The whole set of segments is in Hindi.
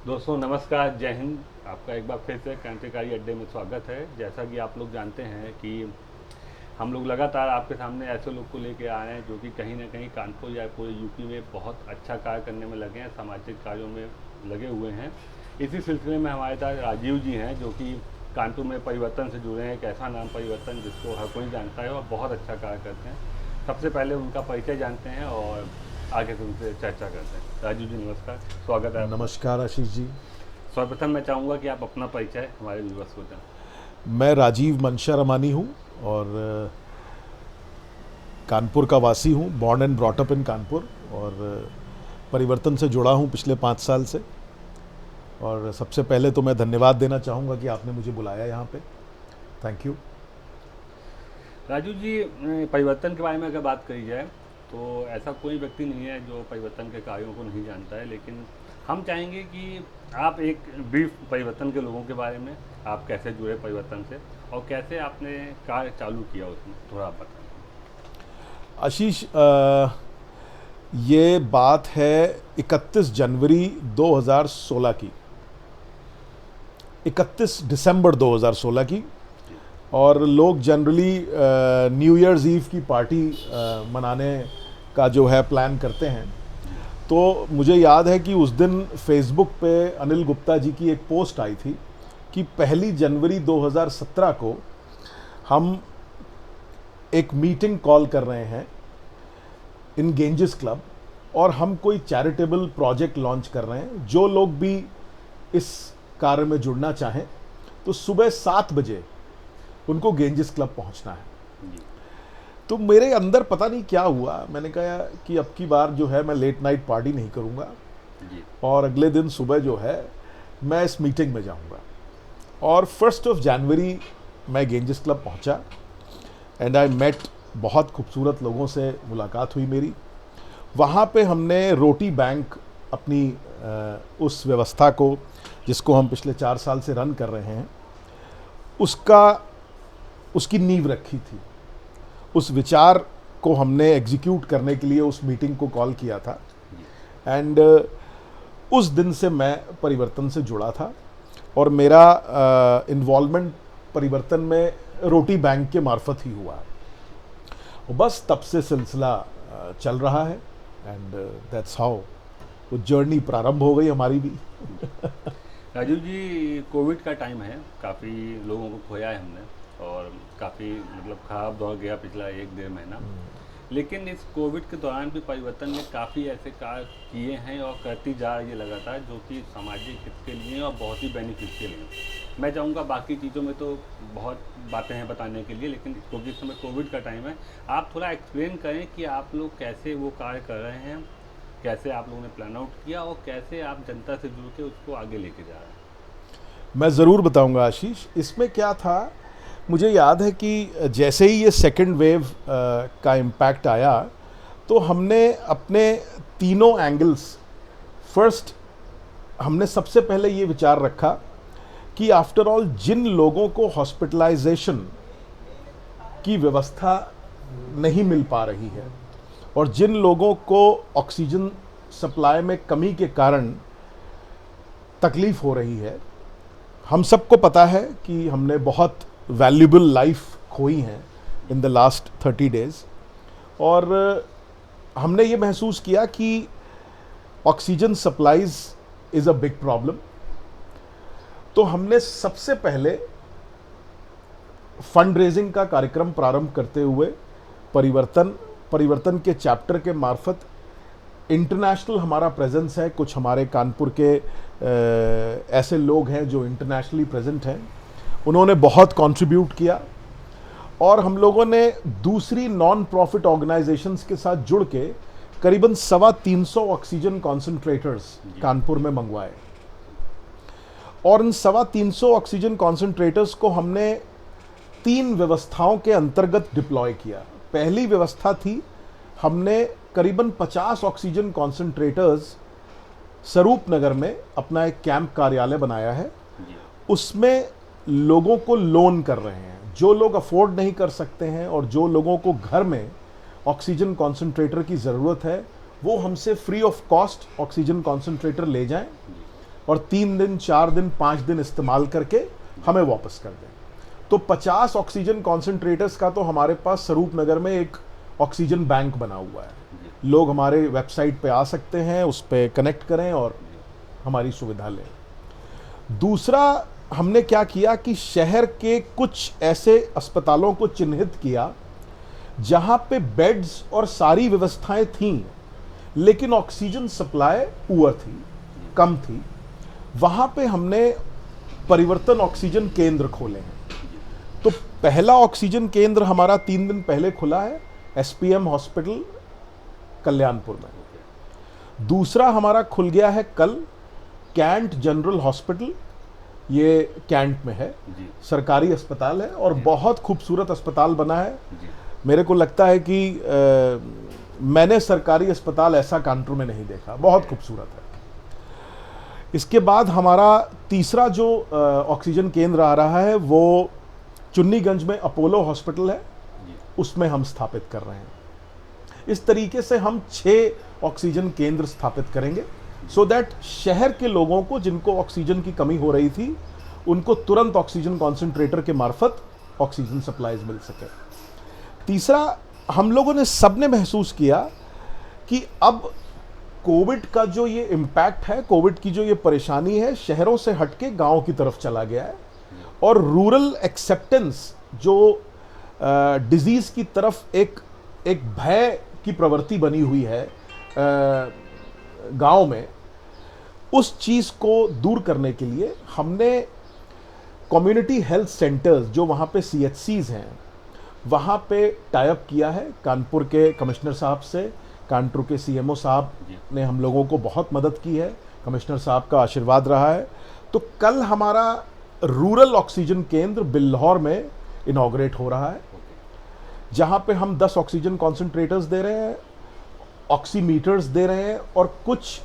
दोस्तों नमस्कार, जय हिंद। आपका एक बार फिर से क्रांतिकारी अड्डे में स्वागत है। जैसा कि आप लोग जानते हैं कि हम लोग लगातार आपके सामने ऐसे लोग को लेके आ रहे हैं जो कि कहीं ना कहीं कानपुर या पूरे यूपी में बहुत अच्छा कार्य करने में लगे हैं, सामाजिक कार्यों में लगे हुए हैं। इसी सिलसिले में हमारे साथ राजीव जी हैं जो कि कानपुर में परिवर्तन से जुड़े हैं। एक ऐसा नाम परिवर्तन जिसको हर कोई जानता है और बहुत अच्छा कार्य करते हैं। सबसे पहले उनका परिचय जानते हैं और आगे से उनसे चर्चा करते हैं। राजीव जी नमस्कार, स्वागत है आपका। नमस्कार आशीष जी। सर्वप्रथम मैं चाहूँगा कि आप अपना परिचय हमारे व्यूअर्स को दें। मैं राजीव मनशा रमानी हूँ और कानपुर का वासी हूँ, born and brought up in Kanpur. और परिवर्तन से जुड़ा हूँ पिछले 5 साल से। और सबसे पहले तो मैं धन्यवाद देना चाहूँगा कि आपने मुझे बुलाया यहाँ पे। Thank you. राजू जी, परिवर्तन के बारे में अगर बात करी जाए तो ऐसा कोई व्यक्ति नहीं है जो परिवर्तन के कार्यों को नहीं जानता है, लेकिन हम चाहेंगे कि आप एक ब्रीफ परिवर्तन के लोगों के बारे में, आप कैसे जुड़े परिवर्तन से और कैसे आपने कार्य चालू किया उसमें थोड़ा आप बताएं। आशीष, ये बात है 31 जनवरी 2016 की, 31 दिसंबर 2016 की। जी। और लोग जनरली न्यू ईयर्स ईव की पार्टी मनाने का जो है प्लान करते हैं। जी। तो मुझे याद है कि उस दिन फेसबुक पे अनिल गुप्ता जी की एक पोस्ट आई थी कि 1 जनवरी 2017 को हम एक मीटिंग कॉल कर रहे हैं इन गेंजिस क्लब, और हम कोई चैरिटेबल प्रोजेक्ट लॉन्च कर रहे हैं। जो लोग भी इस कार्य में जुड़ना चाहें तो सुबह 7 बजे उनको गेंजिस क्लब पहुंचना है। जी। तो मेरे अंदर पता नहीं क्या हुआ, मैंने कहा कि अब की बार जो है मैं लेट नाइट पार्टी नहीं करूंगा जी। और अगले दिन सुबह जो है मैं इस मीटिंग में जाऊंगा। और 1 जनवरी मैं गेंजिस क्लब पहुंचा एंड आई मेट, बहुत खूबसूरत लोगों से मुलाकात हुई मेरी। वहाँ पे हमने रोटी बैंक अपनी उस व्यवस्था को, जिसको हम पिछले 4 साल से रन कर रहे हैं, उसका उसकी नींव रखी थी। उस विचार को हमने एग्जीक्यूट करने के लिए उस मीटिंग को कॉल किया था। जी। एंड उस दिन से मैं परिवर्तन से जुड़ा था और मेरा इन्वॉल्वमेंट परिवर्तन में रोटी बैंक के मार्फत ही हुआ। और बस तब से सिलसिला चल रहा है एंड दैट्स हाउ वो जर्नी प्रारंभ हो गई हमारी भी। राजीव जी, कोविड का टाइम है, काफ़ी लोगों को खोया है हमने और काफ़ी मतलब खराब दौर गया पिछला 1 डेढ़ महीना। लेकिन इस कोविड के दौरान भी परिवर्तन ने काफ़ी ऐसे कार्य किए हैं और करती जा रही है लगातार, जो कि सामाजिक हित के लिए हैं और बहुत ही बेनिफिशियल हैं। मैं चाहूँगा, बाकी चीज़ों में तो बहुत बातें हैं बताने के लिए, लेकिन क्योंकि इस समय कोविड का टाइम है, आप थोड़ा एक्सप्लेन करें कि आप लोग कैसे वो कार्य कर रहे हैं, कैसे आप लोगों ने प्लान आउट किया और कैसे आप जनता से जुड़ के उसको आगे लेके जा रहे हैं। मैं ज़रूर बताऊंगा आशीष। इसमें क्या था, मुझे याद है कि जैसे ही ये सेकेंड वेव का इम्पैक्ट आया तो हमने अपने तीनों एंगल्स, फर्स्ट हमने सबसे पहले ये विचार रखा कि आफ्टर ऑल जिन लोगों को हॉस्पिटलाइजेशन की व्यवस्था नहीं मिल पा रही है और जिन लोगों को ऑक्सीजन सप्लाई में कमी के कारण तकलीफ हो रही है, हम सबको पता है कि हमने बहुत वैल्यूबल लाइफ खोई हैं इन द लास्ट 30 डेज। और हमने ये महसूस किया कि oxygen supplies is a big problem. तो हमने सबसे पहले फंड रेजिंग का कार्यक्रम प्रारंभ करते हुए परिवर्तन के चैप्टर के मार्फत, इंटरनेशनल हमारा प्रेजेंस है। कुछ हमारे कानपुर के ऐसे लोग हैं जो इंटरनेशनली प्रेजेंट हैं, उन्होंने बहुत कंट्रीब्यूट किया। और हम लोगों ने दूसरी नॉन प्रॉफिट ऑर्गेनाइजेशंस के साथ जुड़ के करीबन 325 ऑक्सीजन कॉन्सेंट्रेटर्स कानपुर में मंगवाए। और इन 325 ऑक्सीजन कॉन्सेंट्रेटर्स को हमने 3 व्यवस्थाओं के अंतर्गत डिप्लॉय किया। पहली व्यवस्था थी, हमने करीबन 50 ऑक्सीजन कॉन्सेंट्रेटर्स स्वरूप नगर में अपना एक कैंप कार्यालय बनाया है। जी। उसमें लोगों को लोन कर रहे हैं, जो लोग अफोर्ड नहीं कर सकते हैं और जो लोगों को घर में ऑक्सीजन कॉन्सेंट्रेटर की ज़रूरत है, वो हमसे free of cost oxygen concentrator ले जाएं। जी। और 3 दिन 4 दिन 5 दिन इस्तेमाल करके हमें वापस कर दें। तो 50 ऑक्सीजन कॉन्सेंट्रेटर्स का तो हमारे पास स्वरूप नगर में एक ऑक्सीजन बैंक बना हुआ है। लोग हमारे वेबसाइट पे आ सकते हैं, उस पर कनेक्ट करें और हमारी सुविधा लें। दूसरा हमने क्या किया कि शहर के कुछ ऐसे अस्पतालों को चिन्हित किया जहां पे बेड्स और सारी व्यवस्थाएं थीं, लेकिन ऑक्सीजन सप्लाई पुअर थी, कम थी। वहां पे हमने परिवर्तन ऑक्सीजन केंद्र खोले हैं। तो पहला ऑक्सीजन केंद्र हमारा 3 दिन पहले खुला है एसपीएम हॉस्पिटल कल्याणपुर में। दूसरा हमारा खुल गया है कल कैंट जनरल हॉस्पिटल, ये कैंट में है, सरकारी अस्पताल है और बहुत खूबसूरत अस्पताल बना है। मेरे को लगता है कि मैंने सरकारी अस्पताल ऐसा कानपुर में नहीं देखा, बहुत खूबसूरत है। इसके बाद हमारा तीसरा जो ऑक्सीजन केंद्र आ रहा है वो चुन्नीगंज में अपोलो हॉस्पिटल है, उसमें हम स्थापित कर रहे हैं। इस तरीके से हम 6 ऑक्सीजन केंद्र स्थापित करेंगे सो दैट शहर के लोगों को जिनको ऑक्सीजन की कमी हो रही थी उनको तुरंत ऑक्सीजन कॉन्सेंट्रेटर के मार्फत ऑक्सीजन सप्लाईज मिल सके। तीसरा, हम लोगों ने सबने महसूस किया कि अब कोविड का जो ये इम्पैक्ट है, कोविड की जो ये परेशानी है, शहरों से हटके गांव की तरफ चला गया है और रूरल एक्सेप्टेंस जो डिजीज की तरफ एक भय की प्रवृत्ति बनी हुई है गांव में, उस चीज को दूर करने के लिए हमने कम्युनिटी हेल्थ सेंटर्स जो वहां पे सीएचसीज हैं वहां पे टाई अप किया है। कानपुर के कमिश्नर साहब से, कानपुर के सीएमओ साहब ने हम लोगों को बहुत मदद की है, कमिश्नर साहब का आशीर्वाद रहा है। तो कल हमारा रूरल ऑक्सीजन केंद्र बिल्हौर में इनॉग्रेट हो रहा है, जहां पे हम 10 ऑक्सीजन कॉन्सेंट्रेटर्स दे रहे हैं, ऑक्सीमीटर्स दे रहे हैं और कुछ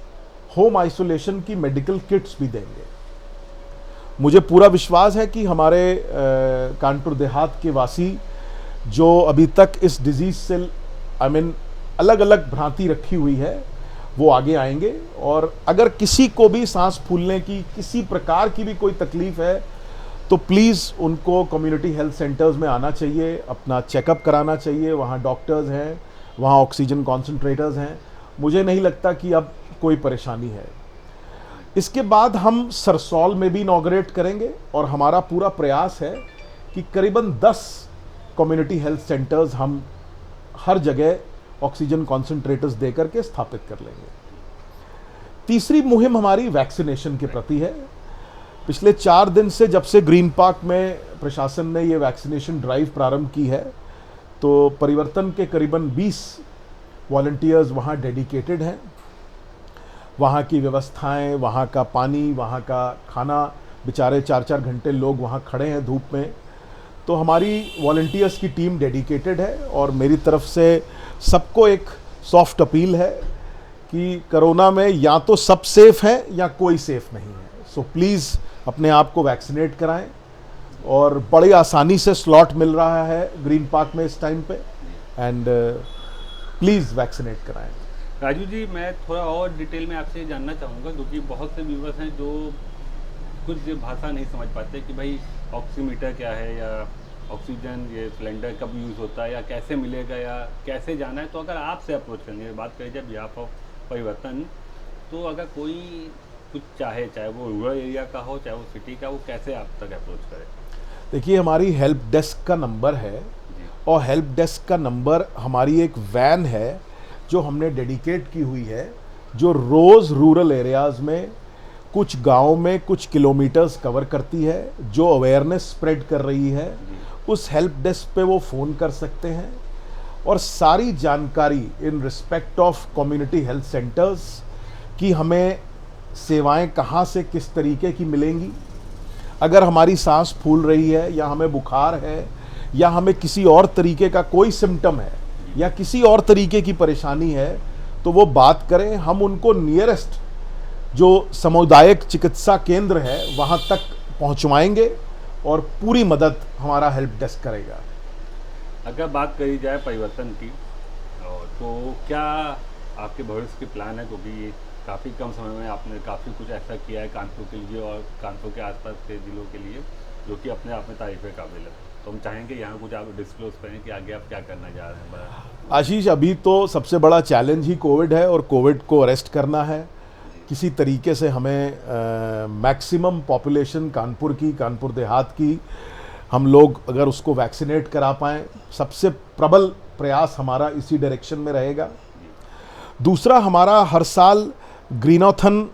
होम आइसोलेशन की मेडिकल किट्स भी देंगे। मुझे पूरा विश्वास है कि हमारे कानपुर देहात के वासी जो अभी तक इस डिजीज से अलग अलग भ्रांति रखी हुई है वो आगे आएंगे, और अगर किसी को भी सांस फूलने की किसी प्रकार की भी कोई तकलीफ है तो प्लीज़ उनको कम्युनिटी हेल्थ सेंटर्स में आना चाहिए, अपना चेकअप कराना चाहिए। वहाँ डॉक्टर्स हैं, वहाँ ऑक्सीजन कॉन्सेंट्रेटर्स हैं। मुझे नहीं लगता कि अब कोई परेशानी है। इसके बाद हम सरसौल में भी इनॉग्रेट करेंगे और हमारा पूरा प्रयास है कि करीबन 10 कम्युनिटी हेल्थ सेंटर्स हम हर जगह ऑक्सीजन कॉन्सेंट्रेटर्स देकर के स्थापित कर लेंगे। तीसरी मुहिम हमारी वैक्सीनेशन के प्रति है। पिछले 4 दिन से जब से ग्रीन पार्क में प्रशासन ने ये वैक्सीनेशन ड्राइव प्रारंभ की है तो परिवर्तन के करीबन 20 वॉलंटियर्स वहाँ डेडिकेटेड हैं। वहाँ की व्यवस्थाएं, वहाँ का पानी, वहाँ का खाना, बेचारे 4-4 घंटे लोग वहाँ खड़े हैं धूप में। तो हमारी वॉलंटियर्स की टीम डेडिकेटेड है और मेरी तरफ से सबको एक सॉफ्ट अपील है कि कोरोना में या तो सब सेफ हैं या कोई सेफ नहीं है। सो प्लीज़ अपने आप को वैक्सीनेट कराएं और बड़ी आसानी से स्लॉट मिल रहा है ग्रीन पार्क में इस टाइम पे, एंड प्लीज़ वैक्सीनेट कराएं। राजू जी, मैं थोड़ा और डिटेल में आपसे जानना चाहूँगा क्योंकि बहुत से व्यूवर्स हैं जो कुछ भाषा नहीं समझ पाते कि भाई ऑक्सीमीटर क्या है या ऑक्सीजन ये सिलेंडर कब यूज़ होता है या कैसे मिलेगा या कैसे जाना है। तो अगर आपसे अप्रोच करेंगे, बात करें जब बिहाफ ऑफ परिवर्तन, तो अगर कोई कुछ चाहे वो रूरल एरिया का हो चाहे वो सिटी का, वो कैसे आप तक अप्रोच करे? देखिए, हमारी हेल्प डेस्क का नंबर है और हेल्प डेस्क का नंबर हमारी एक वैन है जो हमने डेडिकेट की हुई है, जो रोज़ रूरल एरियाज़ में कुछ गाँव में कुछ किलोमीटर्स कवर करती है, जो अवेयरनेस स्प्रेड कर रही है। उस हेल्प डेस्क पे वो फ़ोन कर सकते हैं और सारी जानकारी in respect of community health centres की हमें सेवाएं कहाँ से किस तरीके की मिलेंगी। अगर हमारी सांस फूल रही है या हमें बुखार है या हमें किसी और तरीके का कोई सिम्टम है या किसी और तरीके की परेशानी है तो वो बात करें, हम उनको नियरेस्ट जो सामुदायिक चिकित्सा केंद्र है वहाँ तक पहुँचवाएंगे और पूरी मदद हमारा हेल्प डेस्क करेगा। अगर बात करी जाए परिवर्तन की, तो क्या आपके भविष्य के प्लान है, क्योंकि काफ़ी कम समय में आपने काफ़ी कुछ ऐसा किया है कानपुर के लिए और कानपुर के आसपास के ज़िलों के लिए, जो कि अपने आप में तारीफ़ काबिल है। तो हम चाहेंगे यहाँ कुछ आप डिस्क्लोज करें कि आगे आप क्या करना चाह रहे हैं बड़ा। आशीष, अभी तो सबसे बड़ा चैलेंज ही कोविड है और कोविड को अरेस्ट करना है। किसी तरीके से हमें मैक्सिमम पॉपुलेशन कानपुर देहात की हम लोग अगर उसको वैक्सीनेट करा पाएँ, सबसे प्रबल प्रयास हमारा इसी डायरेक्शन में रहेगा। दूसरा, हमारा हर साल ग्रीनोथन,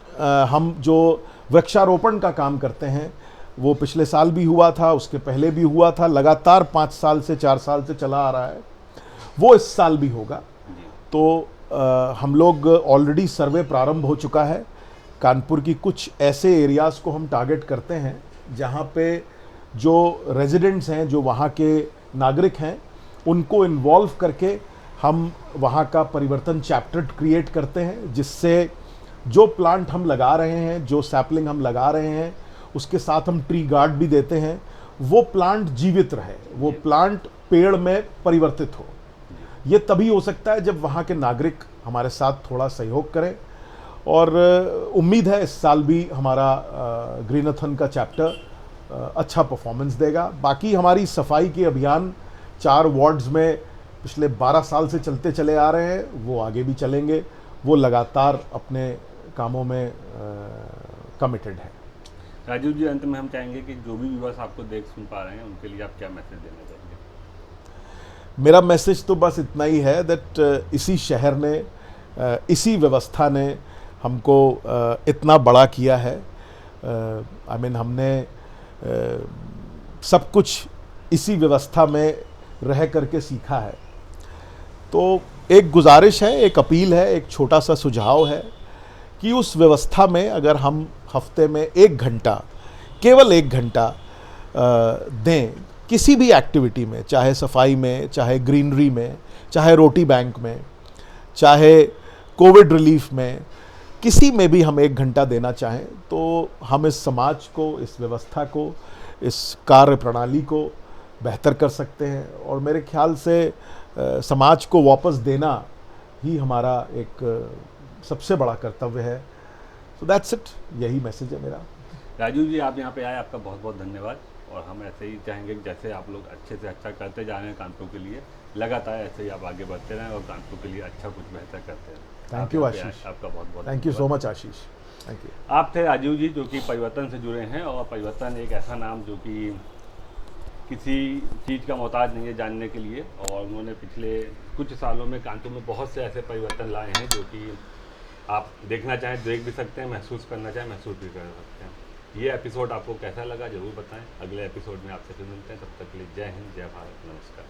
हम जो वृक्षारोपण का काम करते हैं, वो पिछले साल भी हुआ था, उसके पहले भी हुआ था, लगातार 5 साल से 4 साल से चला आ रहा है, वो इस साल भी होगा। तो हम लोग ऑलरेडी सर्वे प्रारंभ हो चुका है। कानपुर की कुछ ऐसे एरियाज़ को हम टारगेट करते हैं जहाँ पे जो रेजिडेंट्स हैं, जो वहाँ के नागरिक हैं, उनको इन्वॉल्व करके हम वहाँ का परिवर्तन चैप्टर क्रिएट करते हैं, जिससे जो प्लांट हम लगा रहे हैं, जो सैपलिंग हम लगा रहे हैं, उसके साथ हम ट्री गार्ड भी देते हैं। वो प्लांट जीवित रहे, वो प्लांट पेड़ में परिवर्तित हो। ये तभी हो सकता है जब वहाँ के नागरिक हमारे साथ थोड़ा सहयोग करें। और उम्मीद है इस साल भी हमारा ग्रीनोथन का चैप्टर अच्छा परफॉर्मेंस देगा। बाकी हमारी सफाई के अभियान 4 वार्ड्स में पिछले 12 साल से चलते चले आ रहे हैं, वो आगे भी चलेंगे। वो लगातार अपने कामों में कमिटेड है। राजीव जी, अंत में हम चाहेंगे कि जो भी व्यूअर्स आपको देख सुन पा रहे हैं, उनके लिए आप क्या मैसेज देना चाहेंगे? मेरा मैसेज तो बस इतना ही है दैट इसी शहर ने, इसी व्यवस्था ने हमको इतना बड़ा किया है। आई मीन हमने सब कुछ इसी व्यवस्था में रह करके सीखा है। तो एक गुजारिश है, एक अपील है, एक छोटा सा सुझाव है कि उस व्यवस्था में अगर हम हफ्ते में 1 घंटा, केवल 1 घंटा दें किसी भी एक्टिविटी में, चाहे सफाई में, चाहे ग्रीनरी में, चाहे रोटी बैंक में, चाहे कोविड रिलीफ में, किसी में भी हम 1 घंटा देना चाहें, तो हम इस समाज को, इस व्यवस्था को, इस कार्य प्रणाली को बेहतर कर सकते हैं। और मेरे ख्याल से समाज को वापस देना ही हमारा एक सबसे बड़ा कर्तव्य है। सो दैट्स इट, यही मैसेज है मेरा। राजीव जी, आप यहाँ पे आए, आपका बहुत बहुत धन्यवाद। और हम ऐसे ही चाहेंगे कि जैसे आप लोग अच्छे से अच्छा करते जा रहे हैं कानपुर के लिए, लगातार ऐसे ही आप आगे बढ़ते रहें और कानपुर के लिए अच्छा कुछ बेहतर करते रहें। थैंक यू आशीष, आपका बहुत बहुत thank you so much Ashish, thank you. आप थे राजीव जी, जो कि परिवर्तन से जुड़े हैं। और परिवर्तन एक ऐसा नाम जो कि किसी चीज़ का मोहताज नहीं है जानने के लिए। और उन्होंने पिछले कुछ सालों में कानपुर में बहुत से ऐसे परिवर्तन लाए हैं जो कि आप देखना चाहें देख भी सकते हैं, महसूस करना चाहें महसूस भी कर सकते हैं। ये एपिसोड आपको कैसा लगा ज़रूर बताएं। अगले एपिसोड में आपसे फिर मिलते हैं, तब तक के लिए जय हिंद, जय भारत, नमस्कार।